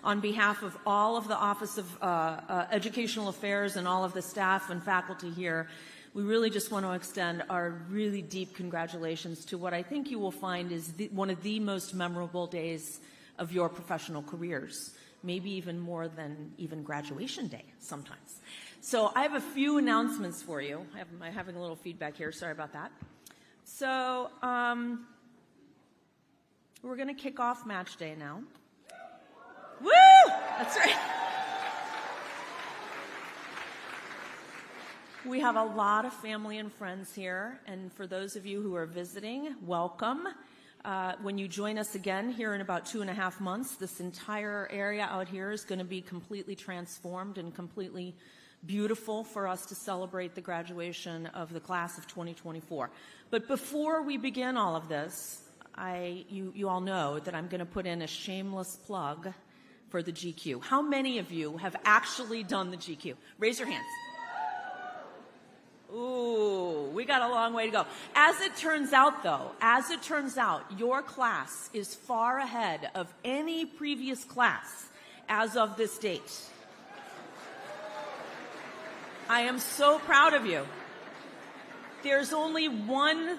on behalf of all of the Office of Educational Affairs and all of the staff and faculty here, we really just want to extend our really deep congratulations to what I think you will find is one of the most memorable days of your professional careers, maybe even more than even graduation day sometimes. So I have a few announcements for you. I'm having a little feedback here. Sorry about that. So we're going to kick off match day now. Woo! That's right. We have a lot of family and friends here, and for those of you who are visiting, welcome. When you join us again here in about 2.5 months, this entire area out here is going to be completely transformed and completely beautiful for us to celebrate the graduation of the class of 2024. But before we begin all of this, you all know that I'm going to put in a shameless plug for the GQ. How many of you have actually done the GQ? Raise your hands. Ooh, we got a long way to go. As it turns out, though, your class is far ahead of any previous class as of this date. I am so proud of you. There's only one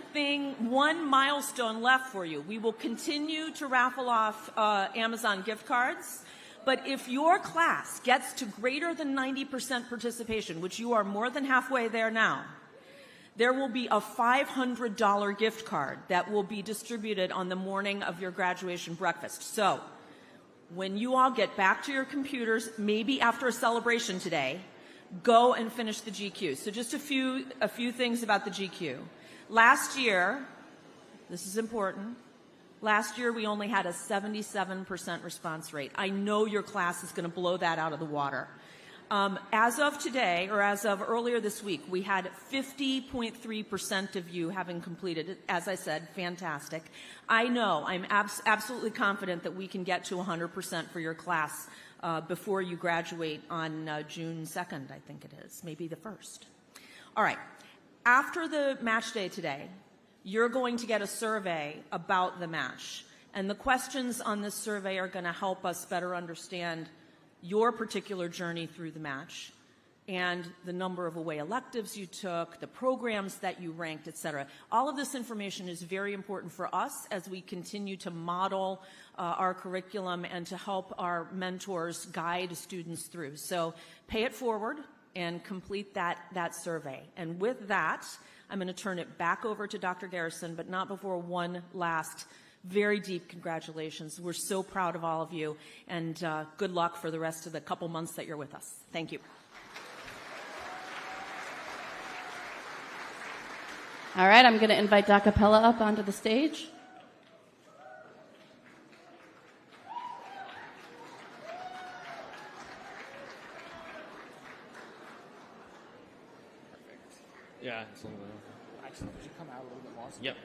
milestone left for you. We will continue to raffle off Amazon gift cards. But if your class gets to greater than 90% participation, which you are more than halfway there now, there will be a $500 gift card that will be distributed on the morning of your graduation breakfast. So when you all get back to your computers, maybe after a celebration today, go and finish the GQ. So just a few things about the GQ. Last year, this is important, last year we only had a 77% response rate. I know your class is going to blow that out of the water. As of today, or as of earlier this week, we had 50.3% of you having completed it. As I said, fantastic. I know, I'm absolutely confident that we can get to 100% for your class before you graduate on June 2nd, I think it is, maybe the 1st. All right. After the match day today, you're going to get a survey about the match. And the questions on this survey are going to help us better understand your particular journey through the match and the number of away electives you took, the programs that you ranked, et cetera. All of this information is very important for us as we continue to model our curriculum and to help our mentors guide students through. So pay it forward and complete that survey. And with that, I'm going to turn it back over to Dr. Garrison, but not before one last very deep congratulations. We're so proud of all of you, and good luck for the rest of the couple months that you're with us. Thank you. All right, I'm going to invite Doc Capella up onto the stage. Perfect. Yeah, it's a little bit. Actually, could you come out a little bit more? So yep.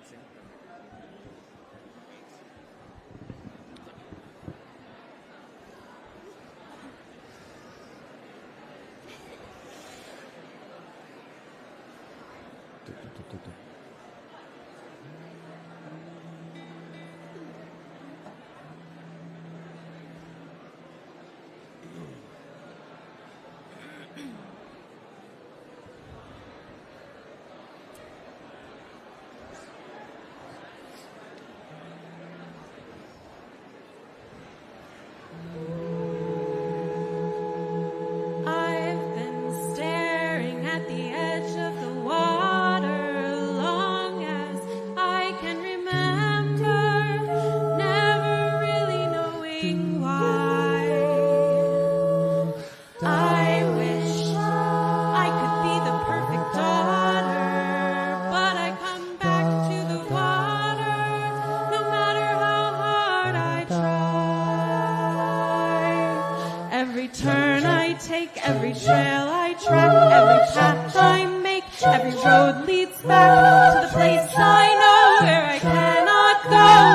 Every trail I track, every path I make, every road leads back to the place I know, where I cannot go,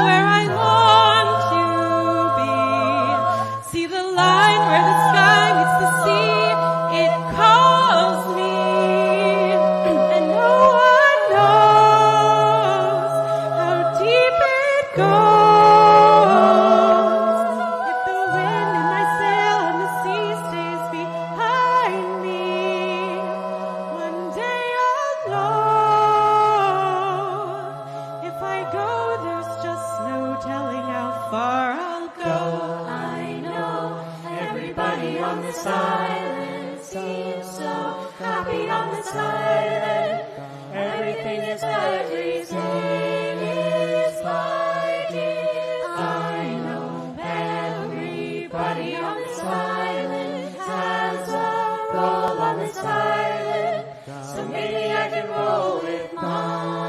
where I long to be. See the line where the sky meets the sea, it calls me, and no one knows how deep it goes. If the wind in my silent, seems so happy on this island. Everything is everything is fighting. I know everybody on this island has a role on this island, so maybe I can roll with mine.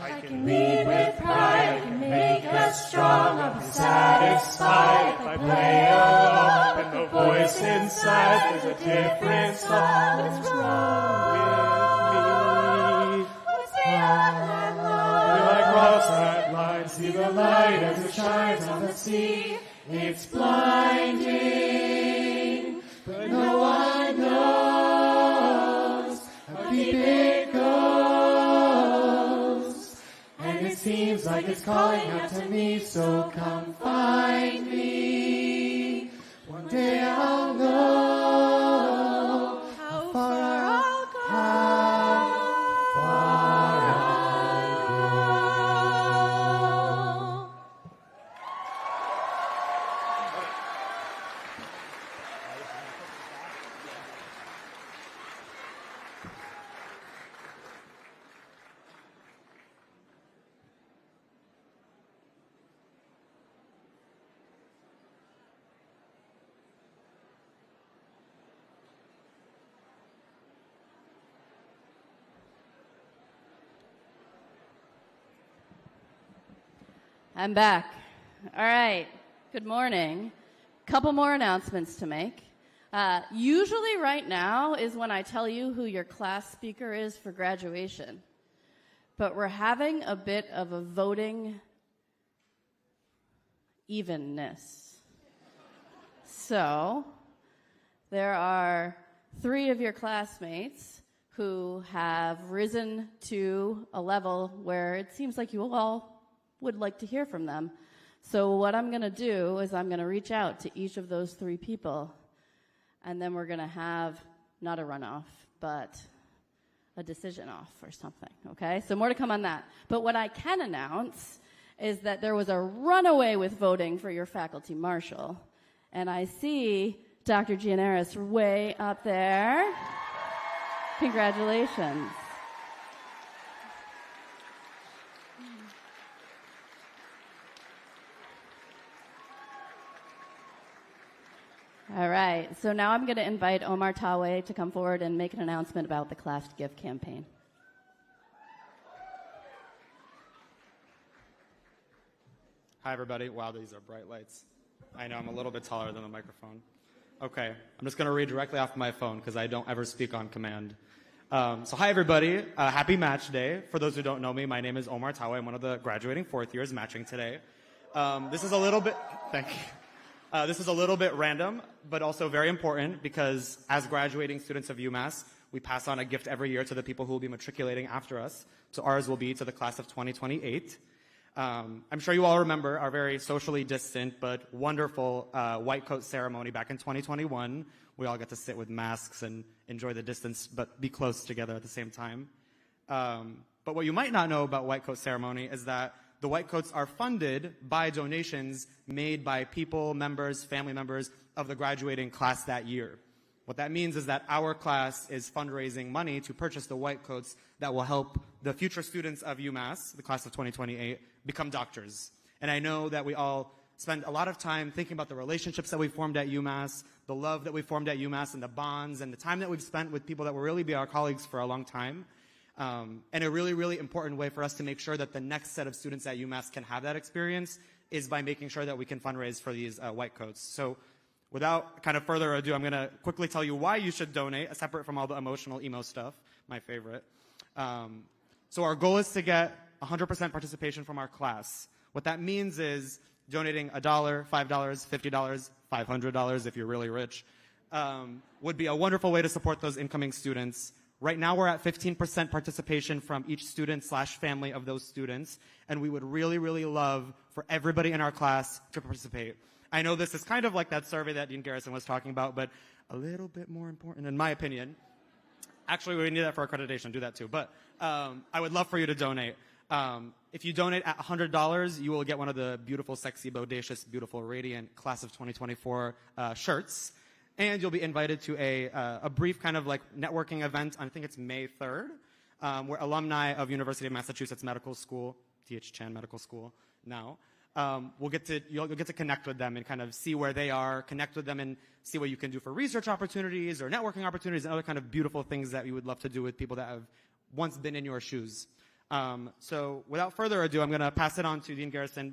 I can lead with pride, I can make us strong, I'll be satisfied if I play along. But the voice inside, there's a different song. What's wrong with me? What's beyond that line? We're like rocks that line, see the light as it shines on the sea. It's blinding, but no one knows how deep it goes. And it seems like it's calling out to me, so come find me. One day I'll know how far I'll go. How far I'll go. I'm back. All right. Good morning. Couple more announcements to make. Usually right now is when I tell you who your class speaker is for graduation. But we're having a bit of a voting evenness. So there are 3 of your classmates who have risen to a level where it seems like you all would like to hear from them. So what I'm going to do is I'm going to reach out to each of those 3 people, and then we're going to have not a runoff, but a decision off or something, okay? So more to come on that. But what I can announce is that there was a runaway with voting for your faculty marshal, and I see Dr. Gianaris way up there. Congratulations. All right, so now I'm going to invite Omar Tawe to come forward and make an announcement about the Class Gift campaign. Hi, everybody. Wow, these are bright lights. I know I'm a little bit taller than the microphone. Okay, I'm just going to read directly off my phone because I don't ever speak on command. So hi, everybody. Happy match day. For those who don't know me, my name is Omar Tawe. I'm one of the graduating 4th years matching today. This is a little bit, thank you. This is a little bit random, but also very important because as graduating students of UMass, we pass on a gift every year to the people who will be matriculating after us. So ours will be to the class of 2028. I'm sure you all remember our very socially distant but wonderful white coat ceremony back in 2021. We all got to sit with masks and enjoy the distance but be close together at the same time. But what you might not know about white coat ceremony is that the white coats are funded by donations made by people, members, family members of the graduating class that year. What that means is that our class is fundraising money to purchase the white coats that will help the future students of UMass, the class of 2028, become doctors. And I know that we all spend a lot of time thinking about the relationships that we formed at UMass, the love that we formed at UMass, and the bonds, and the time that we've spent with people that will really be our colleagues for a long time. And a really, really important way for us to make sure that the next set of students at UMass can have that experience is by making sure that we can fundraise for these white coats. So without kind of further ado, I'm going to quickly tell you why you should donate, separate from all the emotional emo stuff, my favorite. So our goal is to get 100% participation from our class. What that means is donating $1, $5, $50, $500 if you're really rich would be a wonderful way to support those incoming students. Right now we're at 15% participation from each student/family of those students, and we would really, really love for everybody in our class to participate. I know this is kind of like that survey that Dean Garrison was talking about, but a little bit more important in my opinion. Actually, we need that for accreditation, do that too. But I would love for you to donate. If you donate at $100, you will get one of the beautiful, sexy, bodacious, beautiful, radiant Class of 2024 shirts. And you'll be invited to a brief kind of like networking event. I think it's May 3rd, where alumni of University of Massachusetts Medical School, T.H. Chan Medical School now, you'll get to connect with them and kind of see where they are, connect with them and see what you can do for research opportunities or networking opportunities and other kind of beautiful things that you would love to do with people that have once been in your shoes. So without further ado, I'm going to pass it on to Dean Garrison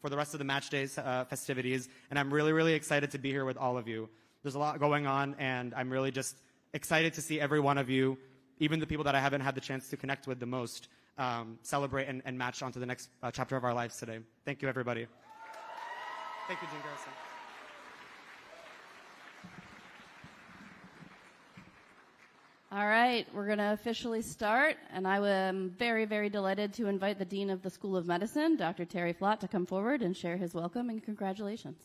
for the rest of the match days festivities. And I'm really, really excited to be here with all of you. There's a lot going on, and I'm really just excited to see every one of you, even the people that I haven't had the chance to connect with the most, celebrate and match on to the next chapter of our lives today. Thank you, everybody. Thank you, Dean Garrison. All right, we're going to officially start, and I am very, very delighted to invite the Dean of the School of Medicine, Dr. Terry Flott, to come forward and share his welcome and congratulations.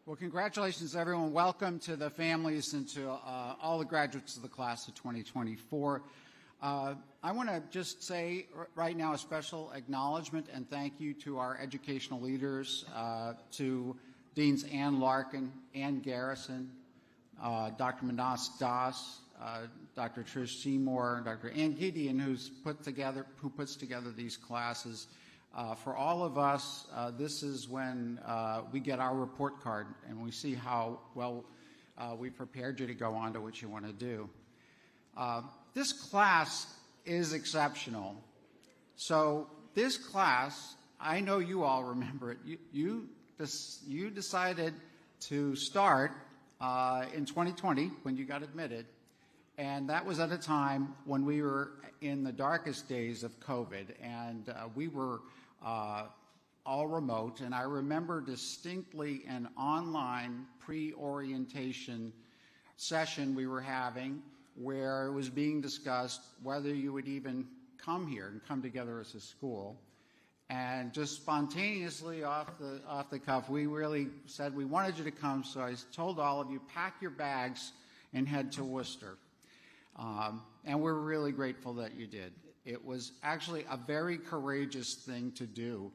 Well, congratulations, everyone. Welcome to the families and to all the graduates of the class of 2024. I want to just say right now a special acknowledgement and thank you to our educational leaders, to Deans Ann Larkin, Ann Garrison, Dr. Manas Das, Dr. Trish Seymour, Dr. Ann Gideon, who puts together these classes. For all of us, this is when we get our report card and we see how well we prepared you to go on to what you want to do. This class is exceptional. So this class, I know you all remember it. You decided to start in 2020 when you got admitted, and that was at a time when we were in the darkest days of COVID, and we were all remote. And I remember distinctly an online pre-orientation session we were having where it was being discussed whether you would even come here and come together as a school. And just spontaneously off the cuff, we really said we wanted you to come, so I told all of you, pack your bags and head to Worcester. And we're really grateful that you did. It was actually a very courageous thing to do.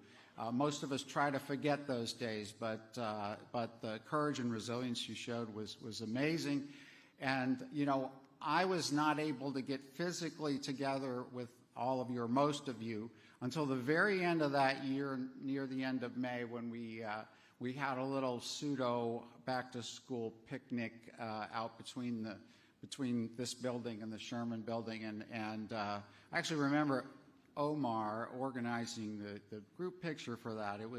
Most of us try to forget those days, but the courage and resilience you showed was amazing. And, you know, I was not able to get physically together with all of you, or most of you, until the very end of that year, near the end of May, when we had a little pseudo back-to-school picnic out between this building and the Sherman building. And I actually remember Omar organizing the group picture for that. It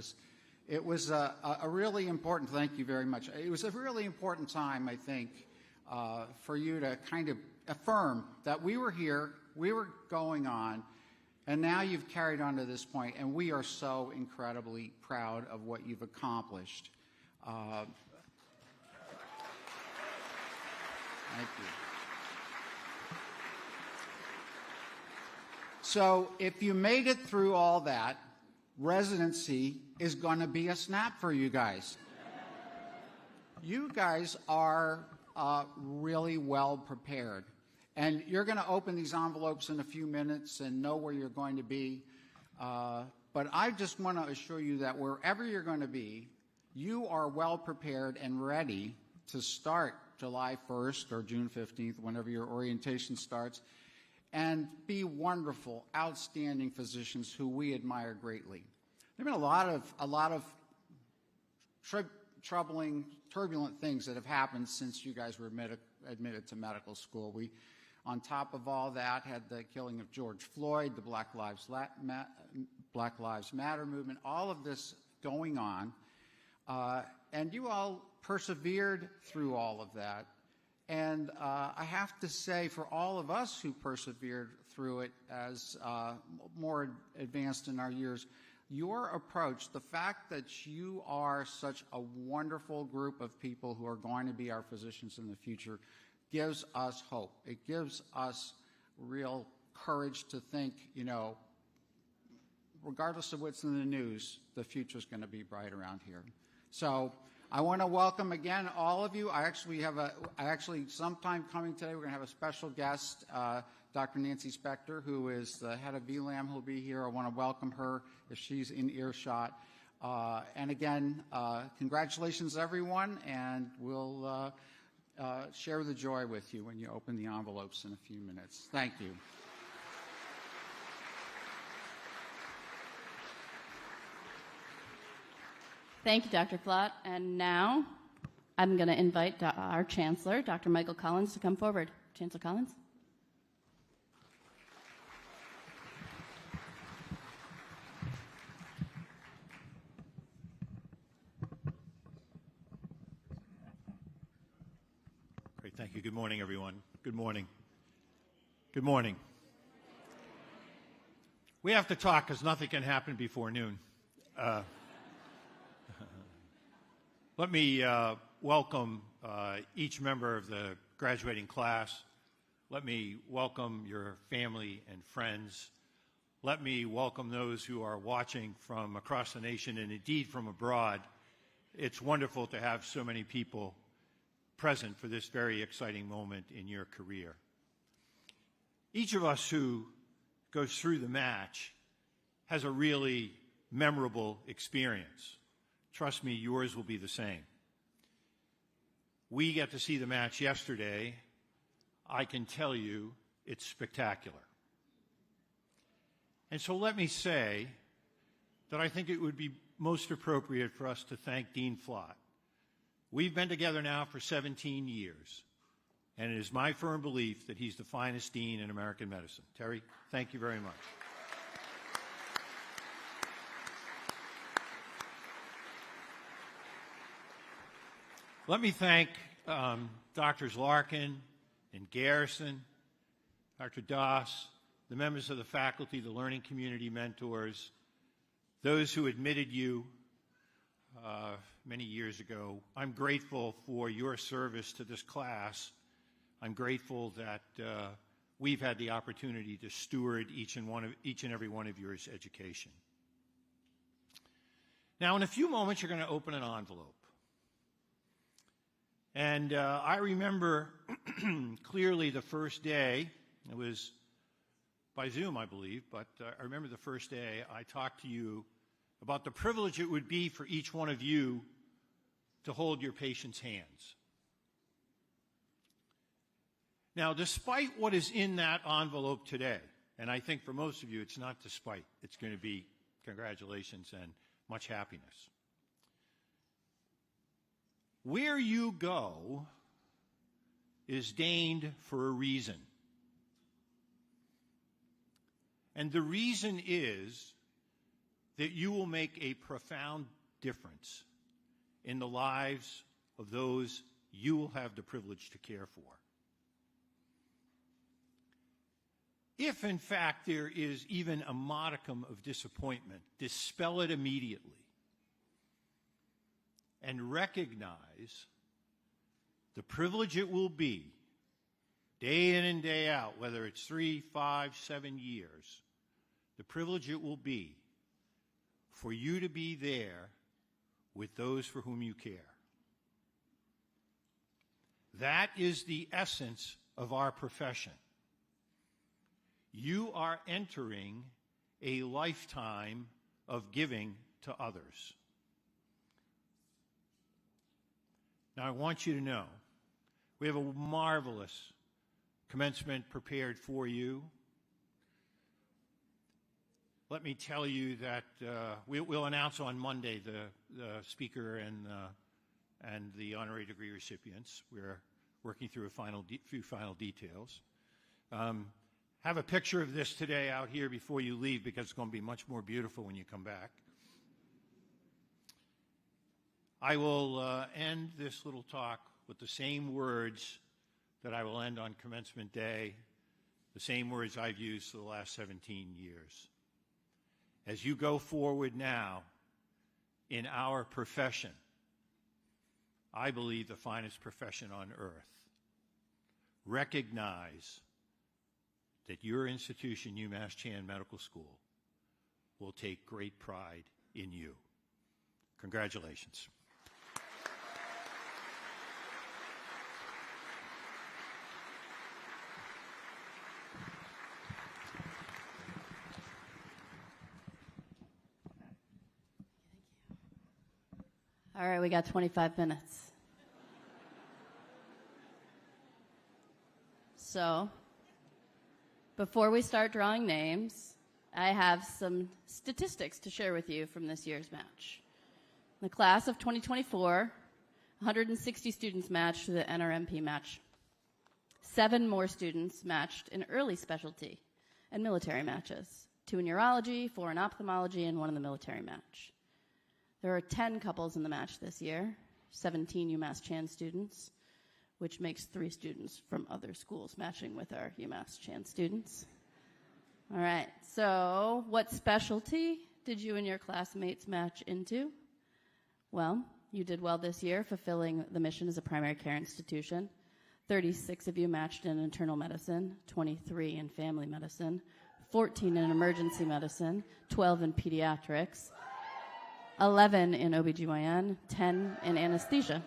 was a really important, thank you very much. It was a really important time, I think, for you to kind of affirm that we were here, we were going on, and now you've carried on to this point, and we are so incredibly proud of what you've accomplished. Thank you. So if you made it through all that, residency is going to be a snap for you guys. You guys are really well prepared. And you're going to open these envelopes in a few minutes and know where you're going to be. But I just want to assure you that wherever you're going to be, you are well prepared and ready to start July 1st or June 15th, whenever your orientation starts, and be wonderful, outstanding physicians who we admire greatly. There have been a lot of troubling, turbulent things that have happened since you guys were admitted to medical school. We, on top of all that, had the killing of George Floyd, the Black Lives Matter movement, all of this going on. And you all persevered through all of that. And I have to say, for all of us who persevered through it as more advanced in our years, your approach, the fact that you are such a wonderful group of people who are going to be our physicians in the future, gives us hope. It gives us real courage to think, you know, regardless of what's in the news, the future is going to be bright around here. So I want to welcome again all of you. I actually sometime coming today, we're going to have a special guest, Dr. Nancy Spector, who is the head of VLAM, who'll be here. I want to welcome her if she's in earshot. And again, congratulations, everyone, and we'll share the joy with you when you open the envelopes in a few minutes. Thank you. Thank you, Dr. Flott. And now I'm going to invite our Chancellor, Dr. Michael Collins, to come forward. Chancellor Collins. Great, thank you. Good morning, everyone. Good morning. Good morning. We have to talk because nothing can happen before noon. Let me welcome each member of the graduating class. Let me welcome your family and friends. Let me welcome those who are watching from across the nation and indeed from abroad. It's wonderful to have so many people present for this very exciting moment in your career. Each of us who goes through the match has a really memorable experience. Trust me, yours will be the same. We get to see the match yesterday. I can tell you it's spectacular. And so let me say that I think it would be most appropriate for us to thank Dean Flott. We've been together now for 17 years, and it is my firm belief that he's the finest dean in American medicine. Terry, thank you very much. Let me thank Drs. Larkin and Garrison, Dr. Doss, the members of the faculty, the learning community mentors, those who admitted you many years ago. I'm grateful for your service to this class. I'm grateful that we've had the opportunity to steward each and every one of yours education. Now, in a few moments, you're going to open an envelope. And I remember clearly the first day, it was by Zoom, I believe, but I remember the first day I talked to you about the privilege it would be for each one of you to hold your patient's hands. Now, despite what is in that envelope today, and I think for most of you it's not despite, it's going to be congratulations and much happiness. Where you go is deigned for a reason. And the reason is that you will make a profound difference in the lives of those you will have the privilege to care for. If, in fact, there is even a modicum of disappointment, dispel it immediately and recognize the privilege it will be, day in and day out, whether it's 3, 5, 7 years, the privilege it will be for you to be there with those for whom you care. That is the essence of our profession. You are entering a lifetime of giving to others. Now, I want you to know, we have a marvelous commencement prepared for you. Let me tell you that we'll announce on Monday the speaker and the honorary degree recipients. We're working through a few final details. Have a picture of this today out here before you leave because it's going to be much more beautiful when you come back. I will end this little talk with the same words that I will end on commencement day, the same words I've used for the last 17 years. As you go forward now in our profession, I believe the finest profession on earth, recognize that your institution, UMass Chan Medical School, will take great pride in you. Congratulations. All right, we got 25 minutes. So, before we start drawing names, I have some statistics to share with you from this year's match. In the class of 2024, 160 students matched to the NRMP match. 7 more students matched in early specialty and military matches. 2 in urology, 4 in ophthalmology, and 1 in the military match. There are 10 couples in the match this year, 17 UMass Chan students, which makes 3 students from other schools matching with our UMass Chan students. All right, so what specialty did you and your classmates match into? Well, you did well this year, fulfilling the mission as a primary care institution. 36 of you matched in internal medicine, 23 in family medicine, 14 in emergency medicine, 12 in pediatrics, 11 in OBGYN, 10 in anesthesia.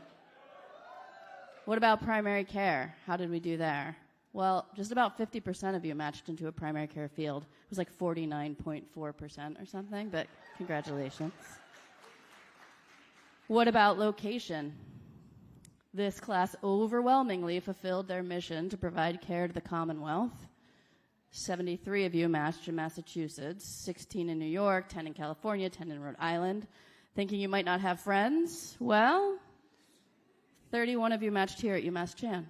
What about primary care? How did we do there? Well, just about 50% of you matched into a primary care field. It was like 49.4% or something, but congratulations. What about location? This class overwhelmingly fulfilled their mission to provide care to the Commonwealth. 73 of you matched in Massachusetts, 16 in New York, 10 in California, 10 in Rhode Island. Thinking you might not have friends? Well, 31 of you matched here at UMass Chan.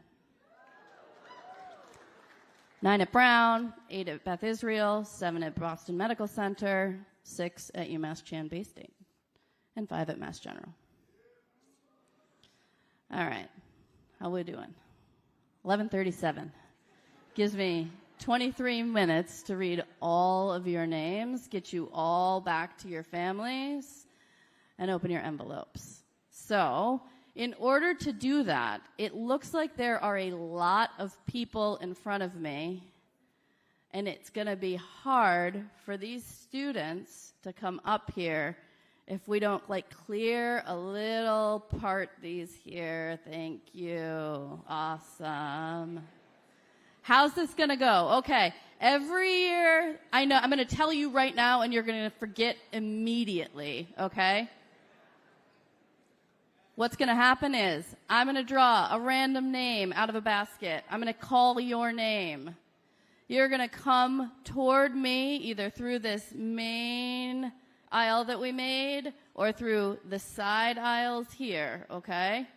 9 at Brown, 8 at Beth Israel, 7 at Boston Medical Center, 6 at UMass Chan Bay State, and 5 at Mass General. All right, how we doing? 11:37. Gives me 23 minutes to read all of your names, get you all back to your families, and open your envelopes. So, in order to do that, it looks like there are a lot of people in front of me, and it's going to be hard for these students to come up here if we don't clear a little part these here. Thank you. Awesome. How's this going to go? Okay. Every year, I know, I'm going to tell you right now, and you're going to forget immediately, okay? What's going to happen is I'm going to draw a random name out of a basket. I'm going to call your name. You're going to come toward me either through this main aisle that we made or through the side aisles here, okay?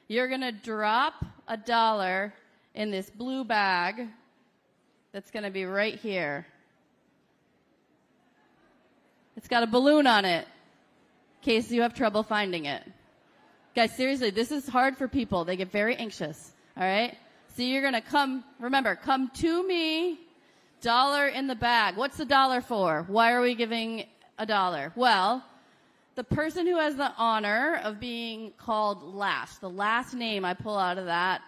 You're going to drop $1 in this blue bag that's going to be right here. It's got a balloon on it in case you have trouble finding it. Guys, seriously, this is hard for people. They get very anxious, all right? So you're going to come to me, $1 in the bag. What's the $1 for? Why are we giving $1? Well, the person who has the honor of being called last, the last name I pull out of that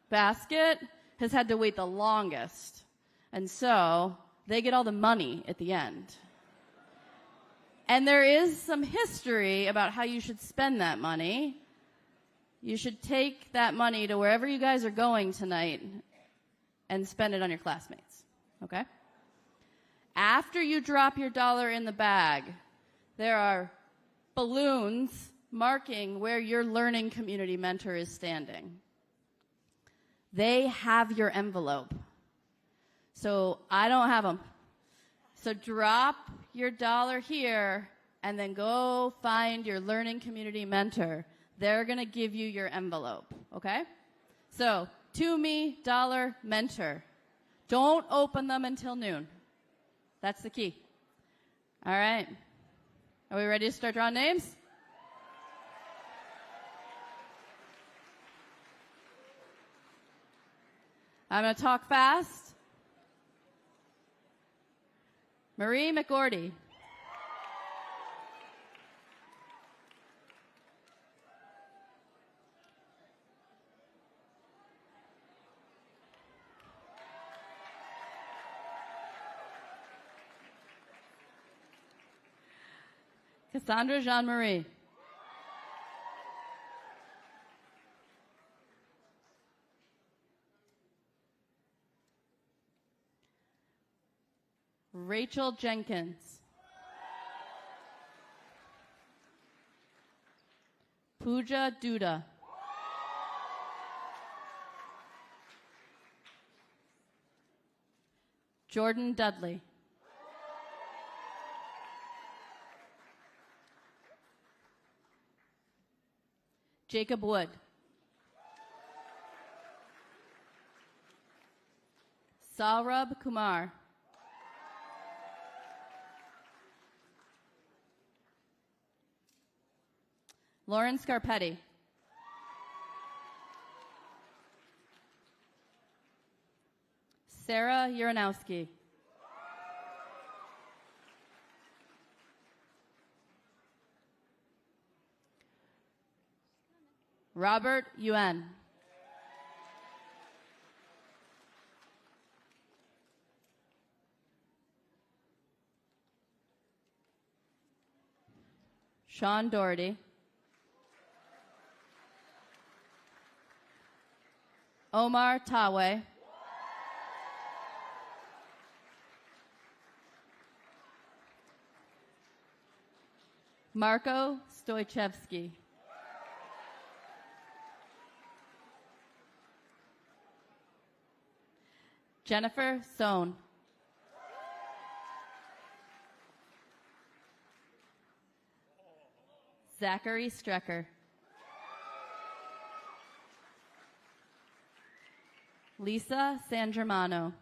basket, has had to wait the longest. And so they get all the money at the end. And there is some history about how you should spend that money. You should take that money to wherever you guys are going tonight and spend it on your classmates, okay? After you drop your $1 in the bag, there are balloons marking where your learning community mentor is standing. They have your envelope. So I don't have them. So drop your $1 here and then go find your learning community mentor. They're going to give you your envelope, okay? So, to me, $1 mentor. Don't open them until noon. That's the key. All right. Are we ready to start drawing names? I'm going to talk fast. Marie McGordy. Cassandra Jean-Marie. Rachel Jenkins. Pooja Duda. Jordan Dudley. Jacob Wood. Saurabh Kumar. Lauren Scarpetti. Sarah Uranowski. Robert Yuen. Sean Doherty. Omar Tawe. Marco Stoichevsky. Jennifer Sohn. Zachary Strecker. Lisa San Germano.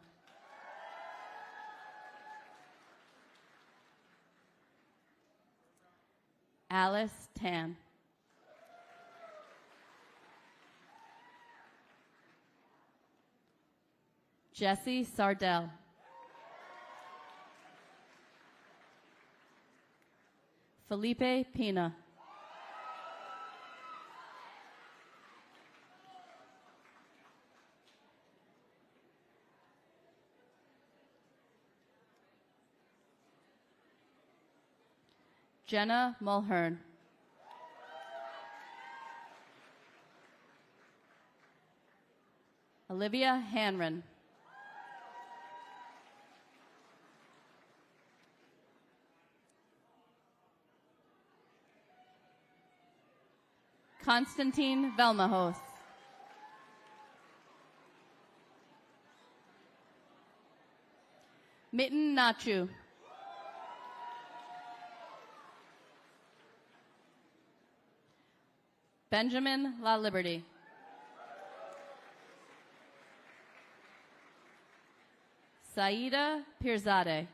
Alice Tan. Jesse Sardell. Felipe Pina. Jenna Mulhern. Olivia Hanron. Constantine Velmahos. Mitten Nachu. Benjamin La Liberty. Saida Pirzadeh.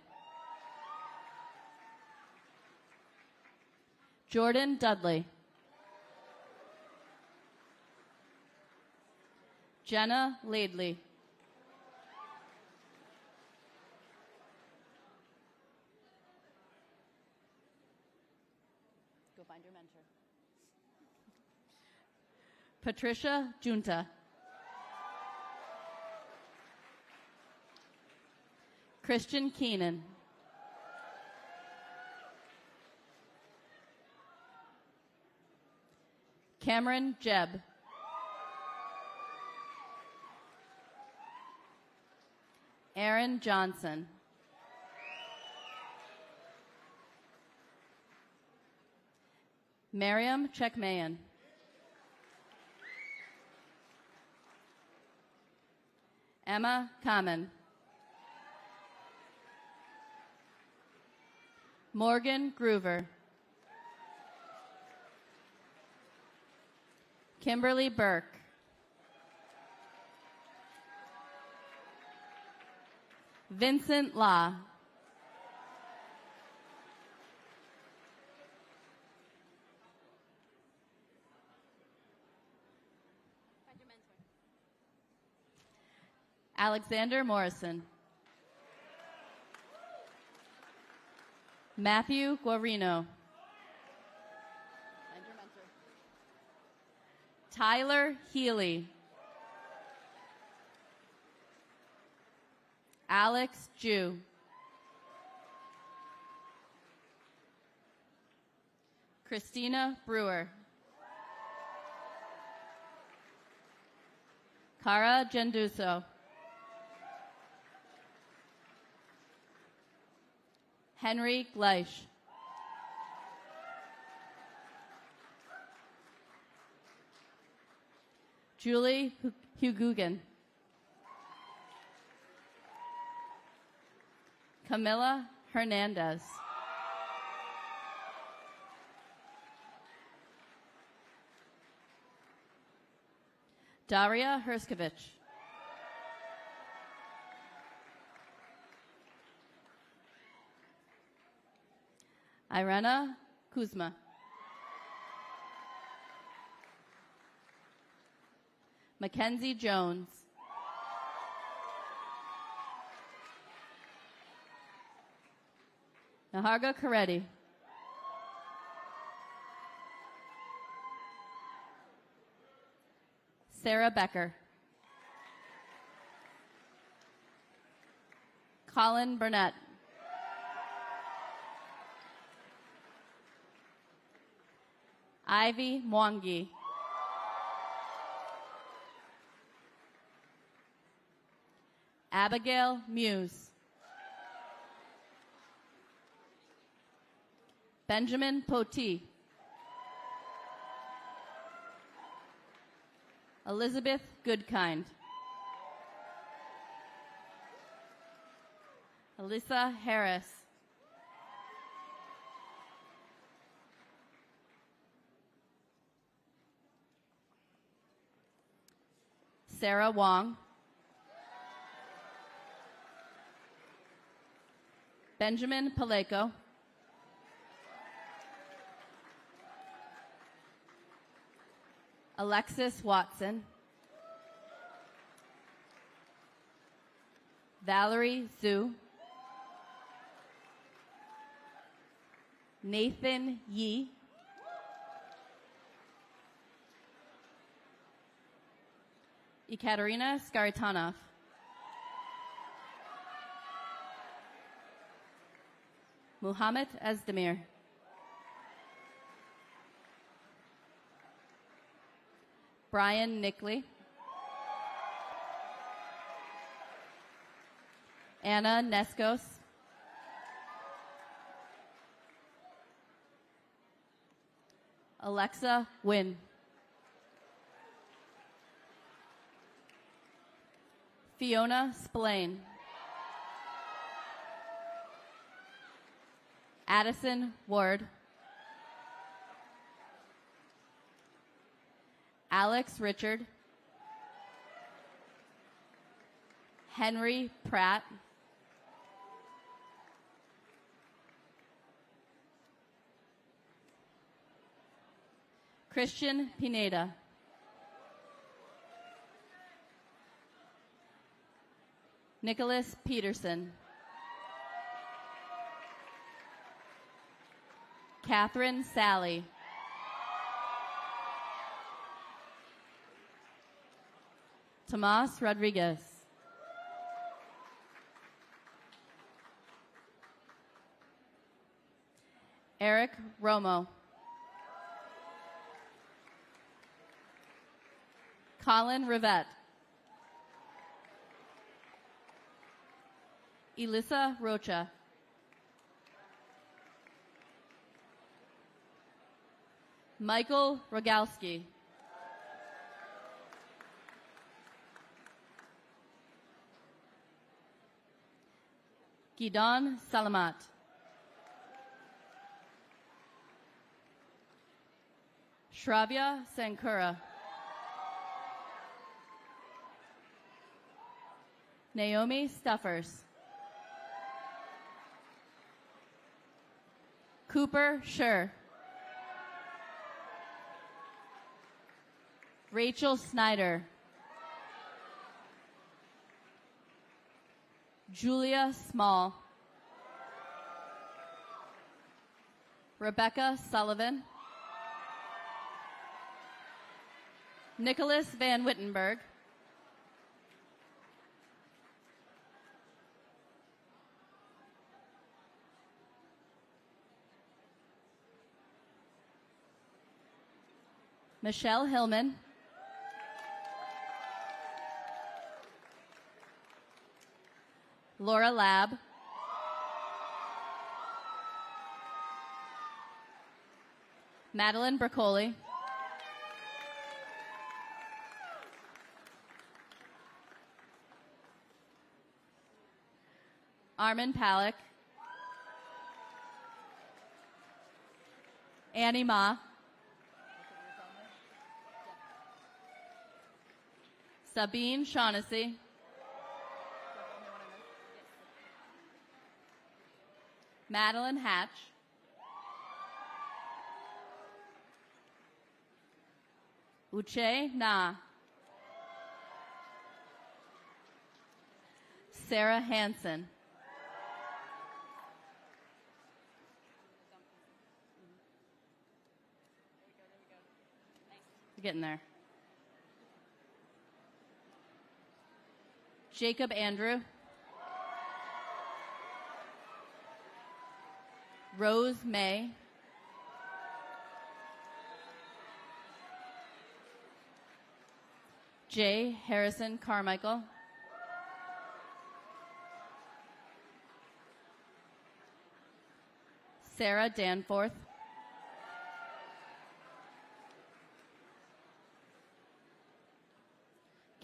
Jordan Dudley. Jenna Laidley. Go find your mentor. Patricia Junta. Christian Keenan. Cameron Jebb. Aaron Johnson. Miriam Checkmayan. Emma Kamen. Morgan Groover. Kimberly Burke. Vincent La. Alexander Morrison. Matthew Guarino. Tyler Healy. Alex Jew. Christina Brewer. Cara Genduso. Henry Gleish. Julie Hugugan. Camilla Hernandez. Daria Herskovich. Irena Kuzma. Mackenzie Jones. Naharga Karetti. Sarah Becker. Colin Burnett. Ivy Mwangi. Abigail Muse. Benjamin Poti. Elizabeth Goodkind. Alyssa Harris. Sarah Wong. Benjamin Paleko. Alexis Watson. Valerie Zhu. Nathan Yi. Ekaterina Skaritanov. Muhammad Azdemir. Brian Nickley. Anna Neskos. Alexa Wynn. Fiona Spillane. Addison Ward. Alex Richard. Henry Pratt. Christian Pineda. Nicholas Peterson. Catherine Sally. Tomas Rodriguez. Eric Romo. Colin Rivette. Elissa Rocha. Michael Rogalski. Gidon Salamat. Shravya Sankura. Naomi Stuffers. Cooper Scher. Rachel Snyder. Julia Small. Rebecca Sullivan. Nicholas Van Wittenberg. Michelle Hillman. Laura Lab. Madeline Bracoli. Armin Palick, Annie Ma, Sabine Shaughnessy, Madeline Hatch, Uche Na, Sarah Hansen, We're getting there. Jacob Andrew, Rose May, Jay Harrison Carmichael, Sarah Danforth,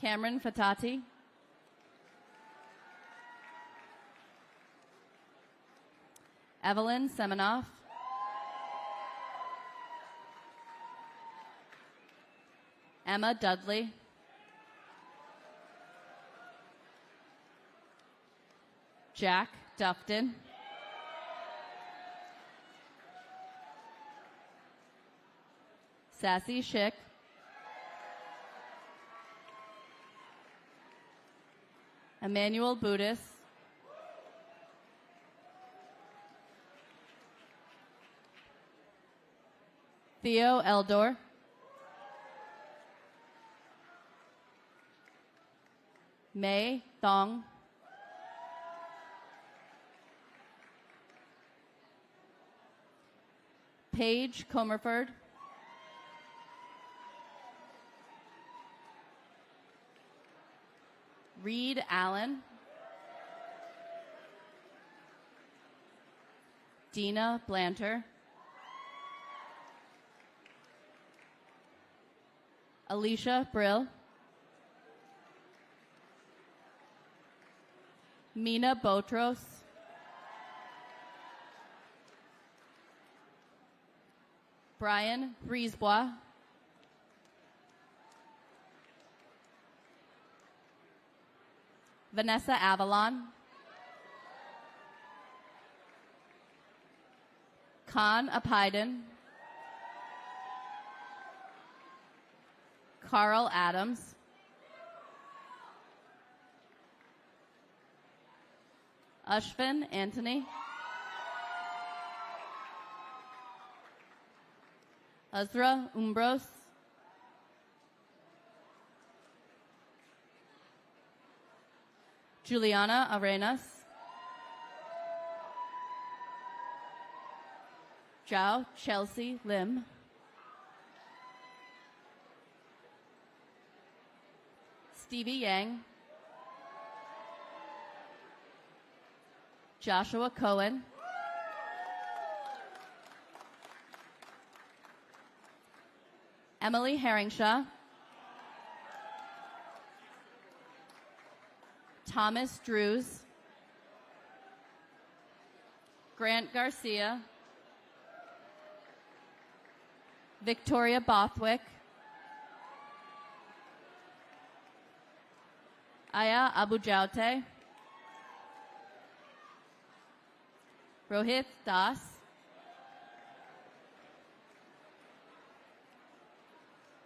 Cameron Fatati, Evelyn Semenoff, Emma Dudley, Jack Dufton, Sassy Schick, Emmanuel Budis, Theo Eldor, May Thong, Paige Comerford, Reed Allen, Dina Blanter, Alicia Brill, Mina Botros, Brian Brisebois, Vanessa Avalon, Khan Apiden, Carl Adams, Ashvin Anthony, Azra Umbros, Juliana Arenas, Zhao Chelsea Lim, Stevie Yang, Joshua Cohen, Emily Herringshaw, Thomas Drews, Grant Garcia, Victoria Bothwick, Aya Abujaute, Rohit Das,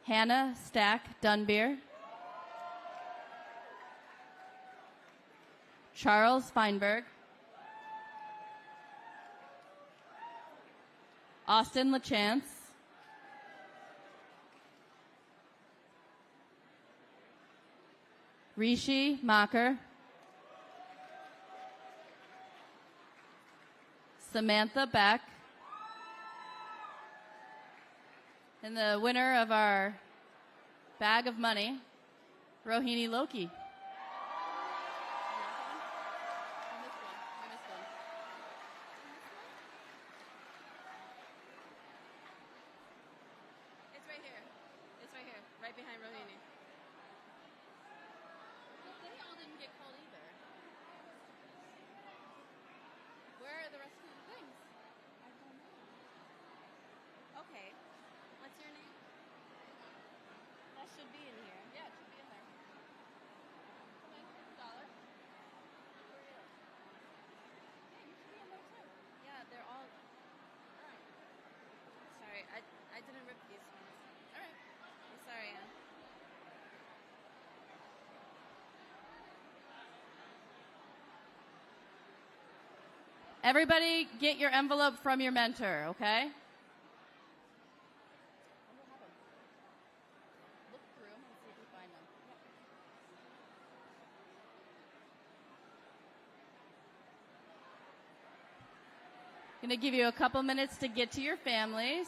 Hannah Stack Dunbeer, Charles Feinberg, Austin LaChance, Rishi Macher, Samantha Beck, and the winner of our bag of money, Rohini Loki. It's right here. It's right here, right behind Rohini. They all didn't get called either. Okay. What's your name? That should be in here. Yeah, it should be in there. Come in. $1. For you. Yeah, you should be in there too. Yeah, they're all. All right. Sorry, I didn't rip these ones. All right. I'm sorry, Anne. Everybody get your envelope from your mentor, okay? Look through them and see if you find them. Going to give you a couple minutes to get to your families.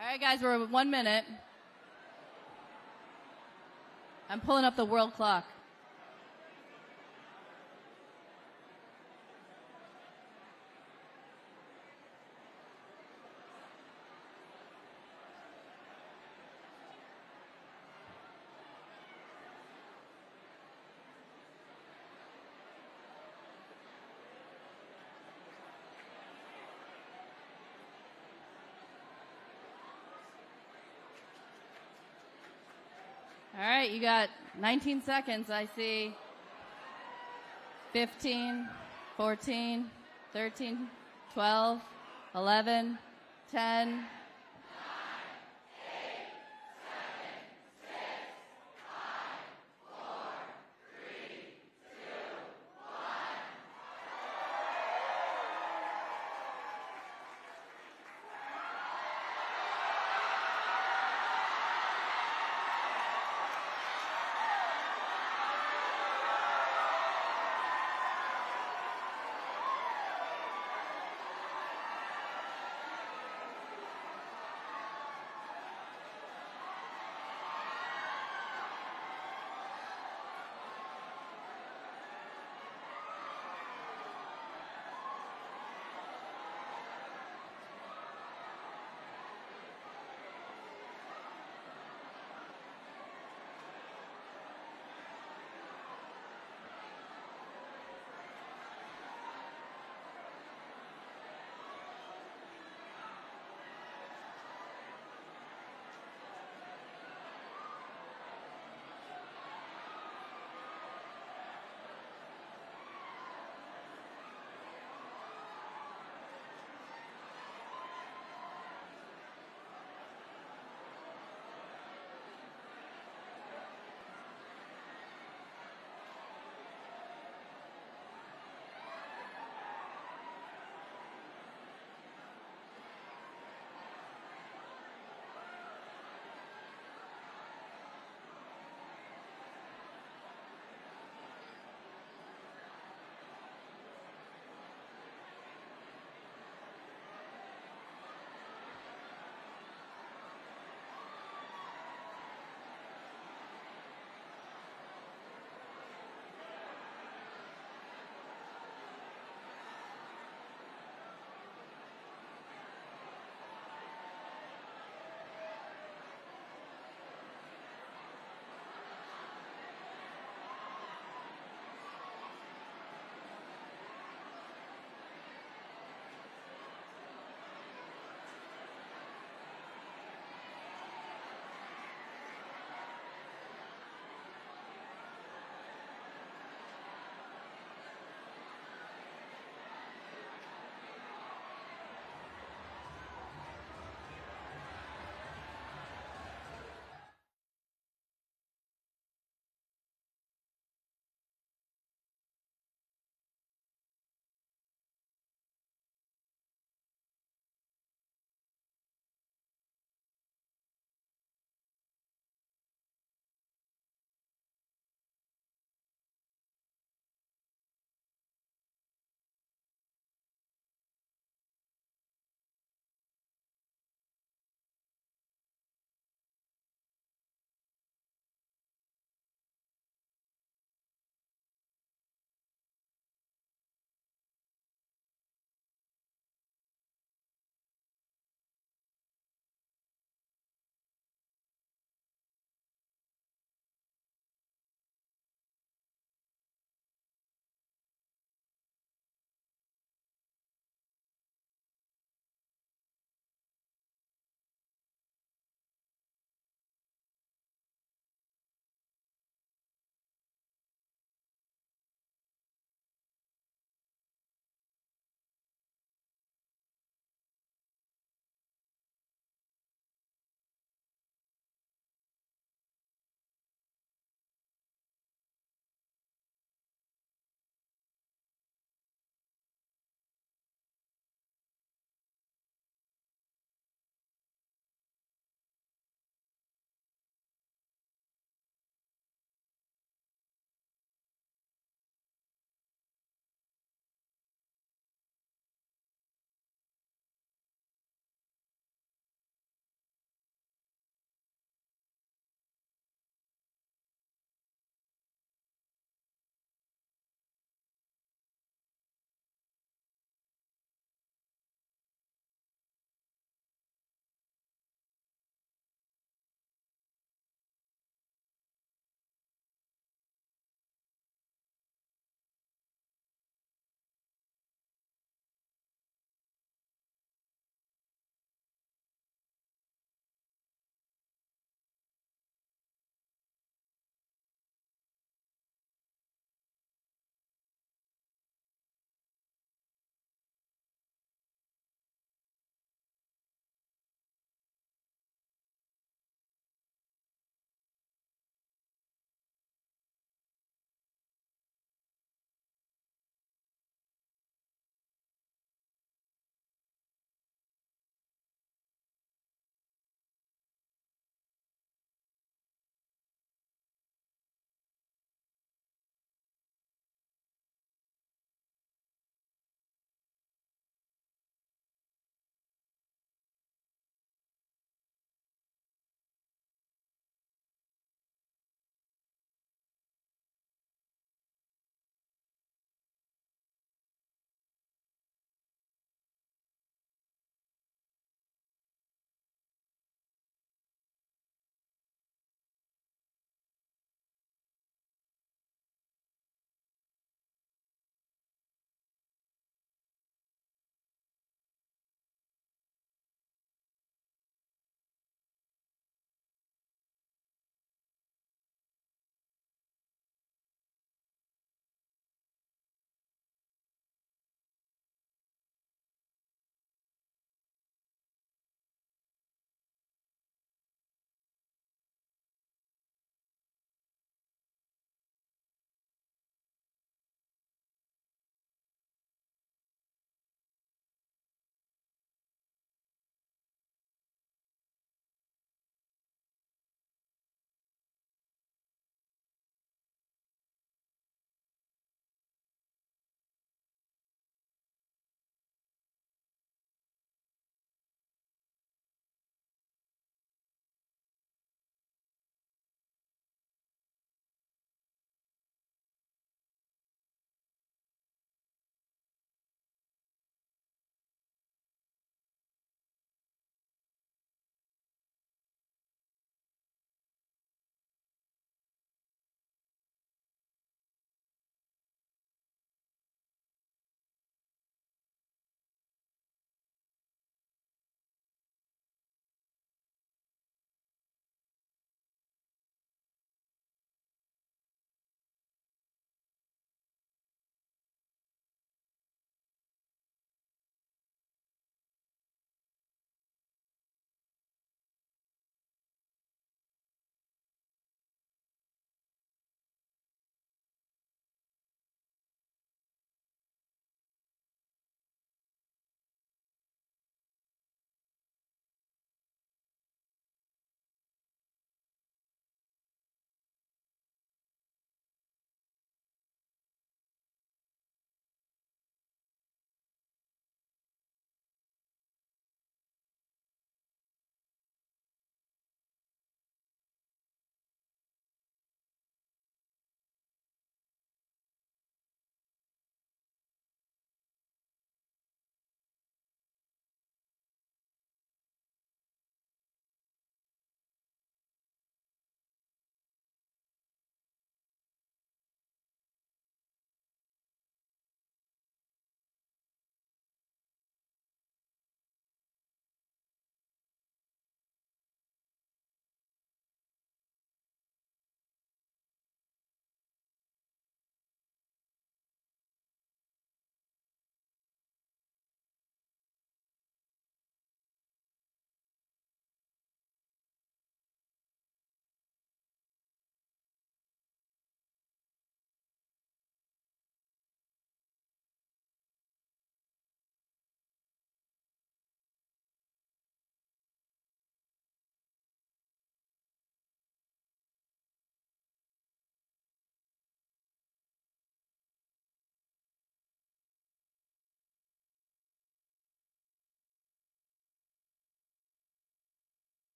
All right, guys, we're 1 minute. I'm pulling up the world clock. All right, you got 19 seconds, I see. 15, 14, 13, 12, 11, 10,